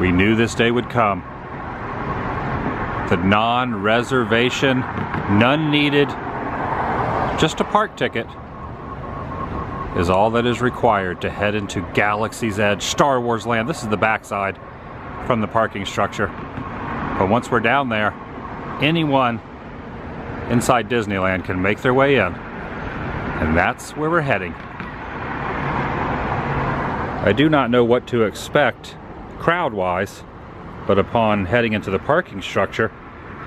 We knew this day would come. The non-reservation, none needed, just a park ticket is all that is required to head into Galaxy's Edge, Star Wars Land. This is the backside from the parking structure. But once we're down there, anyone inside Disneyland can make their way in. And that's where we're heading. I do not know what to expect crowd-wise, but upon heading into the parking structure,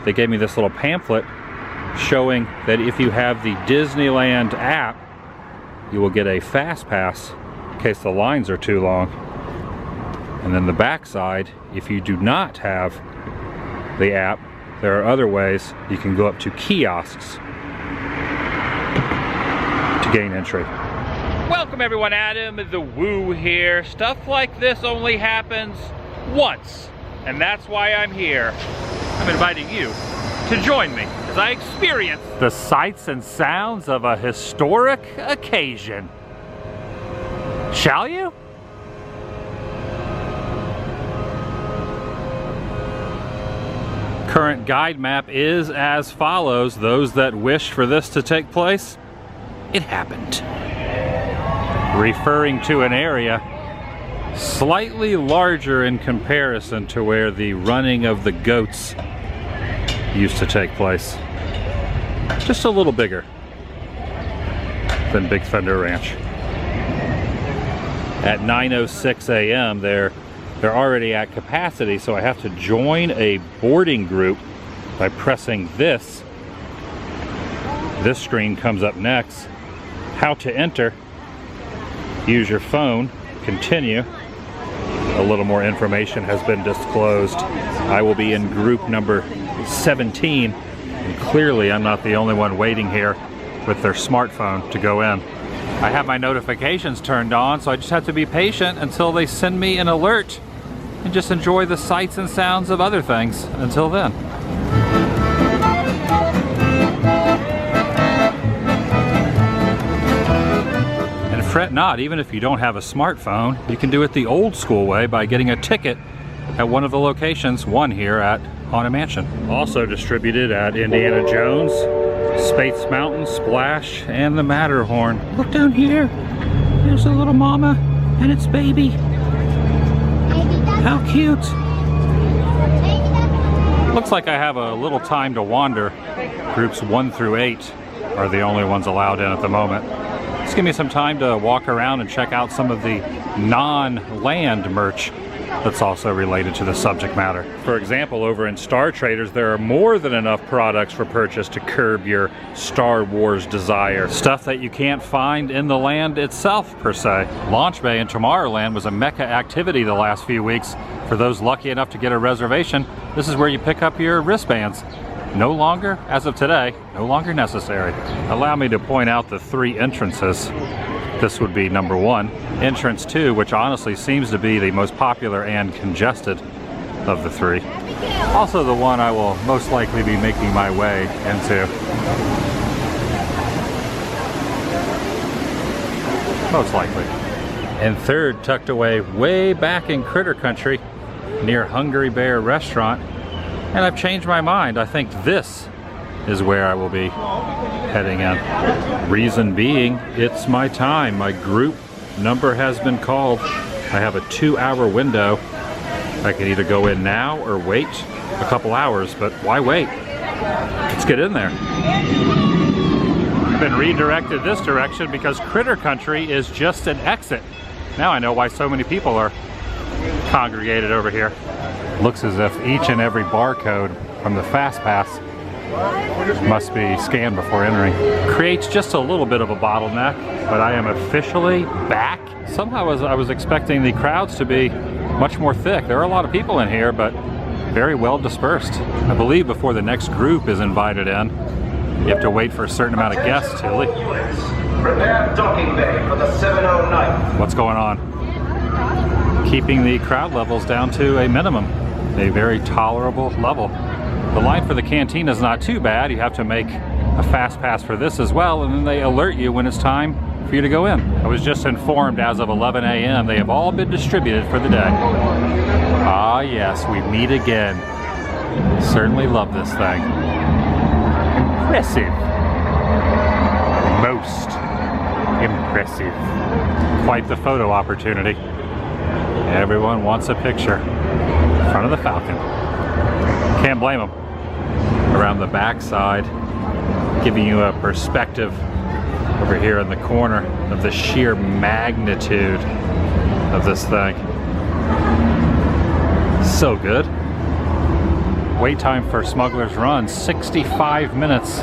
they gave me this little pamphlet showing that if you have the Disneyland app, you will get a fast pass in case the lines are too long. And then the backside, if you do not have the app, there are other ways you can go up to kiosks to gain entry. Welcome everyone, Adam the Woo here. Stuff like this only happens once, and that's why I'm here. I'm inviting you to join me as I experience the sights and sounds of a historic occasion. Shall you? Current guide map is as follows. Those that wished for this to take place, it happened. Referring to an area slightly larger in comparison to where the running of the goats used to take place. Just a little bigger than Big Thunder Ranch. At 9:06 a.m. they're already at capacity, so I have to join a boarding group by pressing this. This screen comes up next. How to enter. Use your phone. Continue. A little more information has been disclosed. I will be in group number 17, and clearly I'm not the only one waiting here with their smartphone to go in. I have my notifications turned on, so I just have to be patient until they send me an alert and just enjoy the sights and sounds of other things until then. And fret not, even if you don't have a smartphone, you can do it the old school way by getting a ticket at one of the locations, one here at Haunted Mansion. Also distributed at Indiana Jones, Space Mountain, Splash, and the Matterhorn. Look down here. There's a little mama and its baby. How cute. Looks like I have a little time to wander. Groups 1 through 8 are the only ones allowed in at the moment. Just give me some time to walk around and check out some of the non-land merch that's also related to the subject matter. For example, over in Star Traders, there are more than enough products for purchase to curb your Star Wars desire. Stuff that you can't find in the land itself, per se. Launch Bay in Tomorrowland was a mecca activity the last few weeks. For those lucky enough to get a reservation, this is where you pick up your wristbands. No longer, as of today, no longer necessary. Allow me to point out the 3 entrances. This would be number 1. Entrance 2, which honestly seems to be the most popular and congested of the 3. Also the one I will most likely be making my way into. Most likely. And third, tucked away way back in Critter Country, near Hungry Bear Restaurant. And I've changed my mind. I think this is where I will be heading in. Reason being, it's my time. My group number has been called. I have a 2-hour window. I can either go in now or wait a couple hours, but why wait? Let's get in there. I've been redirected this direction because Critter Country is just an exit. Now I know why so many people are congregated over here. Looks as if each and every barcode from the Fast Pass must be scanned before entering. Creates just a little bit of a bottleneck, but I am officially back. Somehow I was expecting the crowds to be much more thick. There are a lot of people in here, but very well dispersed. I believe before the next group is invited in, you have to wait for a certain amount of guests, Tilly. Prepare docking bay for the 709. What's going on? Keeping the crowd levels down to a minimum, a very tolerable level. The line for the cantina is not too bad. You have to make a fast pass for this as well, and then they alert you when it's time for you to go in. I was just informed as of 11 a.m. they have all been distributed for the day. Ah Ah, yes, we meet again. Certainly love this thing. Impressive. Most impressive. Quite the photo opportunity. Everyone wants a picture in front of the Falcon. Can't blame them. Around the backside, giving you a perspective over here in the corner of the sheer magnitude of this thing. So good. Wait time for Smuggler's Run, 65 minutes,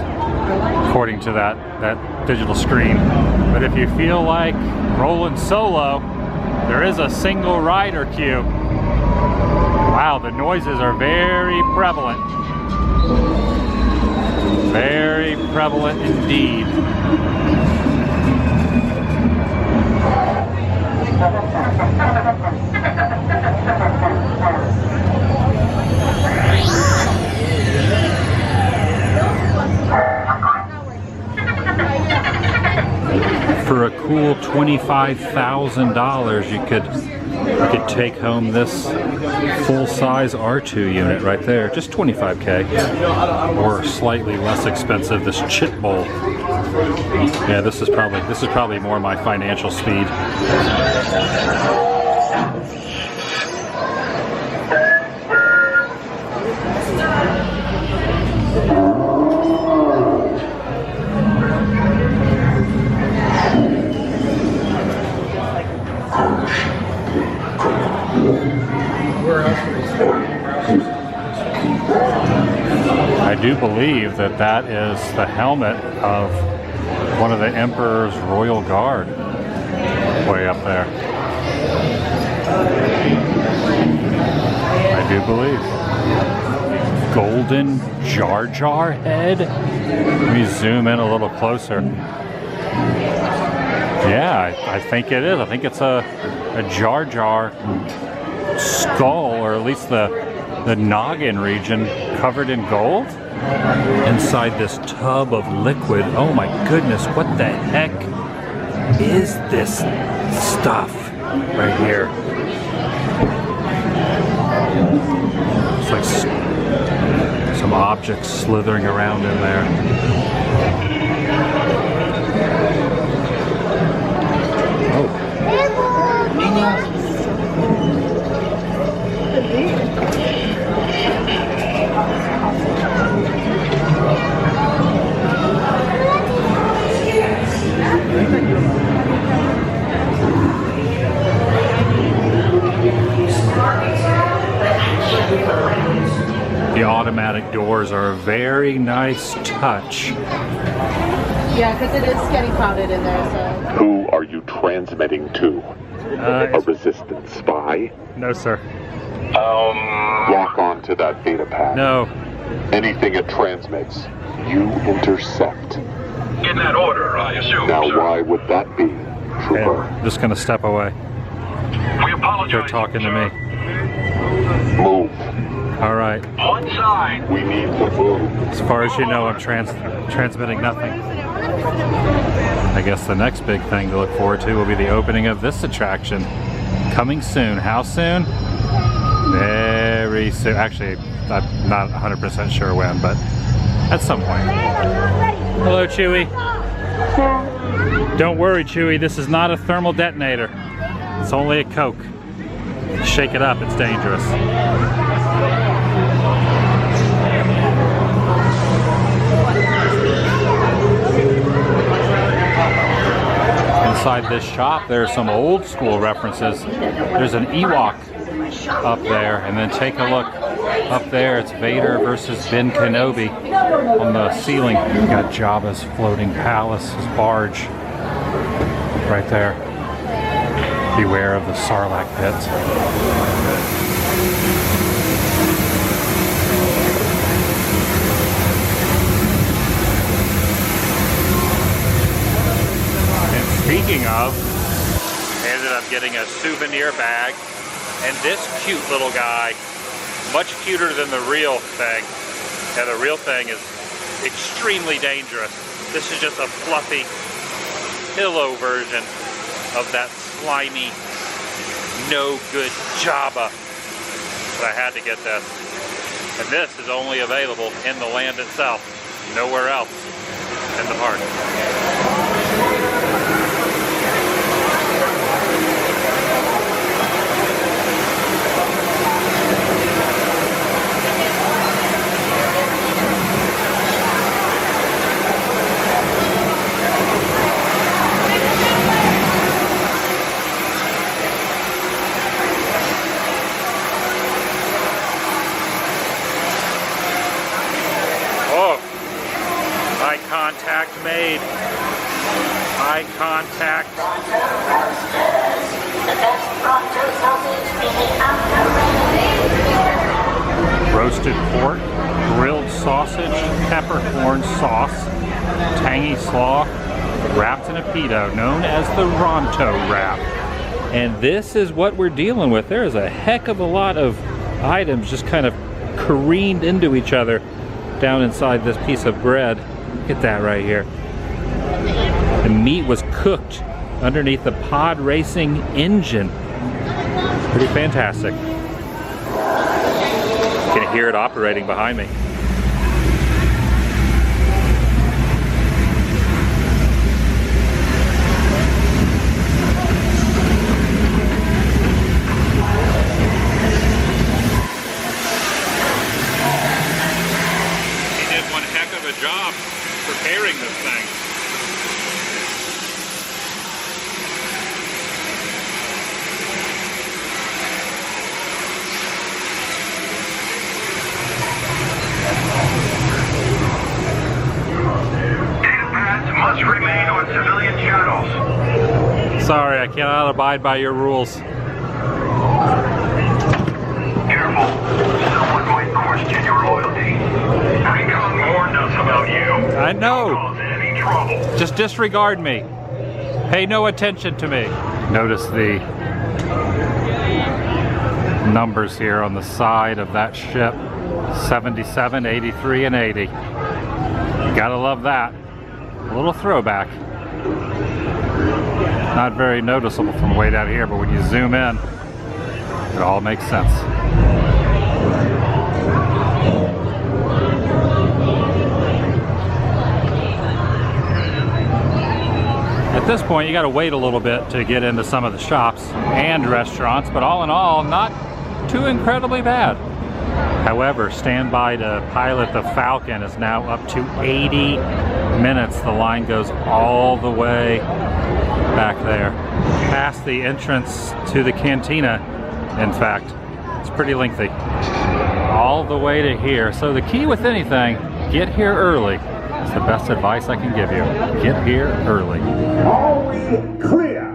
according to that digital screen. But if you feel like rolling solo, there is a single rider queue. Wow, the noises are very prevalent. Very prevalent indeed. For a cool $25,000, you could take home this full-size R2 unit right there, just $25K, or slightly less expensive, this Chit Bowl. Yeah, this is probably more my financial speed. I do believe that is the helmet of one of the Emperor's Royal Guard way up there. I do believe. Golden Jar Jar head? Let me zoom in a little closer. Yeah, I think it is. I think it's a Jar Jar skull, or at least the noggin region covered in gold inside this tub of liquid. Oh my goodness, what the heck is this stuff right here? It's like some objects slithering around in there. Oh. The automatic doors are a very nice touch. Yeah, because it is getting crowded in there, so. Who are you transmitting to? A resistance spy? No, sir. Lock on to that data pad. No. Anything it transmits, you intercept. In that order, I assume, Now, sir. why would that be, Trooper? I'm just gonna step away. We apologize. You're talking to me. Move. All right. One side. We need to move. As far as you know, I'm transmitting nothing. I guess the next big thing to look forward to will be the opening of this attraction. Coming soon. How soon? Very soon. Actually, I'm not 100% sure when, but at some point. Hello, Chewie. Don't worry, Chewie. This is not a thermal detonator. It's only a Coke. Shake it up. It's dangerous. Inside this shop, there are some old school references. There's an Ewok up there, and then take a look up there. It's Vader versus Ben Kenobi on the ceiling. You've got Jabba's floating palace, his barge right there. Beware of the Sarlacc pit. Speaking of, I ended up getting a souvenir bag, and this cute little guy, much cuter than the real thing. Yeah, the real thing is extremely dangerous. This is just a fluffy pillow version of that slimy, no good Jabba. but I had to get this. And this is only available in the land itself, nowhere else in the park. Eye contact made. Eye contact. Roasted pork, grilled sausage, peppercorn sauce, tangy slaw, wrapped in a pita, known as the Ronto wrap. And this is what we're dealing with. There is a heck of a lot of items just kind of careened into each other down inside this piece of bread. Look at that right here. The meat was cooked underneath the pod racing engine. Pretty fantastic. You can hear it operating behind me. He did one heck of a job preparing this thing. Data pads must remain on civilian channels. Sorry, I cannot abide by your rules. Careful. Someone might question your loyalty. Recon warned us about you. I know. Don't cause any trouble. Just disregard me. Pay no attention to me. Notice the numbers here on the side of that ship. 77, 83, and 80. Gotta love that. A little throwback. Not very noticeable from way down here, but when you zoom in, it all makes sense. At this point, you gotta wait a little bit to get into some of the shops and restaurants, but all in all, not too incredibly bad. However, standby to pilot the Falcon is now up to 80 minutes. The line goes all the way back there, past the entrance to the cantina. In fact, it's pretty lengthy. All the way to here. So the key with anything, get here early. It's the best advice I can give you. Get here early. All clear.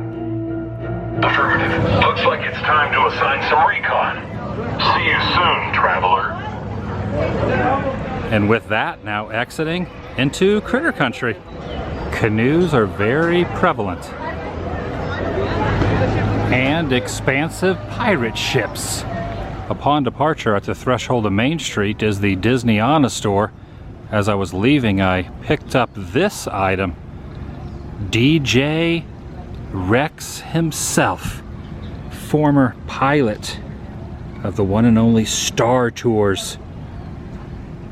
Affirmative. Looks like it's time to assign some recon. See you soon, traveler. And with that, now exiting into Critter Country. Canoes are very prevalent. And expansive pirate ships. Upon departure at the threshold of Main Street is the Disneyland store. As I was leaving, I picked up this item. DJ Rex himself, former pilot of the one and only Star Tours.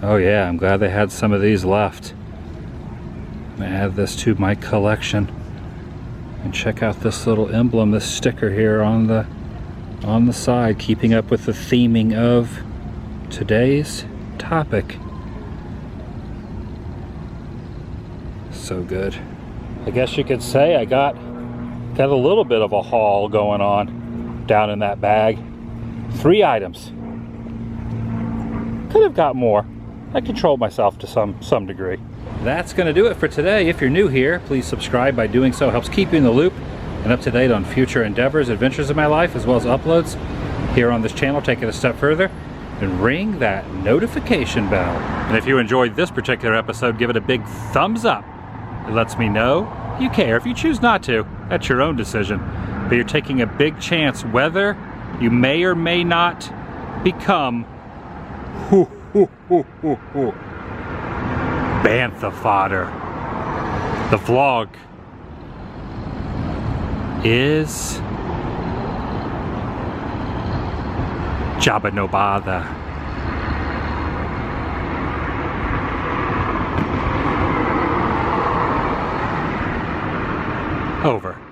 Oh yeah, I'm glad they had some of these left. I add this to my collection. And check out this little emblem, this sticker here on the side, keeping up with the theming of today's topic. So good. I guess you could say I got a little bit of a haul going on down in that bag. 3 items. Could have got more. I controlled myself to some degree. That's going to do it for today. If you're new here, please subscribe. By doing so, helps keep you in the loop and up to date on future endeavors, adventures of my life, as well as uploads here on this channel. Take it a step further and ring that notification bell. And if you enjoyed this particular episode, give it a big thumbs up. It lets me know you care. If you choose not to, that's your own decision. But you're taking a big chance whether you may or may not become bantha fodder. The vlog is Jabba no bother. Over.